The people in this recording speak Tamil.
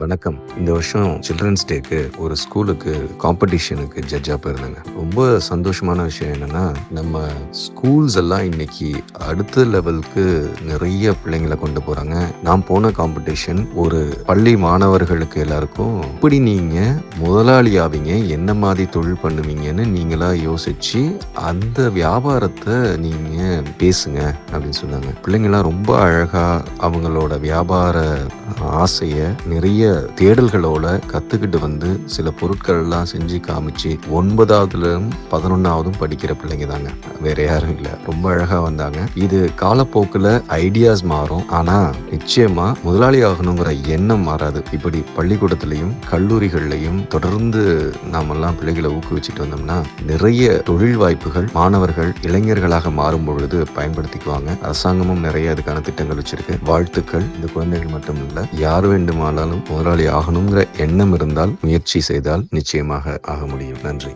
வணக்கம். இந்த வருஷம் சில்ட்ரன்ஸ் டேக்கு ஒரு ஸ்கூலுக்கு காம்படிஷனுக்கு ஜட்ஜா போயிருந்தேங்க. ரொம்ப சந்தோஷமான விஷயம் என்னன்னா, நம்ம ஸ்கூல்ஸ் எல்லாம் இன்னைக்கு அடுத்த லெவலுக்கு நிறைய பிள்ளைங்கள கொண்டு போறாங்க. நான் போன காம்படிஷன் ஒரு பள்ளி மாணவர்களுக்கு எல்லாருக்கும் எப்படி நீங்க முதலாளி ஆவீங்க, என்ன மாதிரி தொழில் பண்ணுவீங்கன்னு நீங்களா யோசிச்சு அந்த வியாபாரத்தை நீங்க பேசுங்க அப்படின்னு சொன்னாங்க. பிள்ளைங்கலாம் ரொம்ப அழகா அவங்களோட வியாபார ஆசைய நிறைய தேடல்களோட கத்துக்கிட்டு வந்து சில பொருட்கள் எல்லாம் செஞ்சு காமிச்சு 9வதுல 11வதும் படிக்கிற பிள்ளைங்க தாங்க, வேற யாரும் இல்ல. ரொம்ப அழகா வந்தாங்க. இது காலப்போக்குல ஐடியாஸ் மாறும், ஆனா நிச்சயமா முதலாளி ஆகணுங்கிற எண்ணம் மாறாது. இப்படி பள்ளிக்கூடத்திலையும் கல்லூரிகள்லையும் தொடர்ந்து நாமெல்லாம் பிள்ளைகளை ஊக்குவிச்சுட்டு வந்தோம்னா நிறைய தொழில் வாய்ப்புகள் மாணவர்கள் இளைஞர்களாக மாறும் பொழுது பயன்படுத்திக்குவாங்க. அரசாங்கமும் நிறைய அதுக்கான திட்டங்கள் வச்சிருக்கு. வாழ்த்துக்கள். இந்த குழந்தைகள் மட்டும் இல்ல, யார் வேண்டுமானாலும் முதலாளி ஆகணுங்கிற எண்ணம் இருந்தால் முயற்சி செய்தால் நிச்சயமாக ஆக முடியும். நன்றி.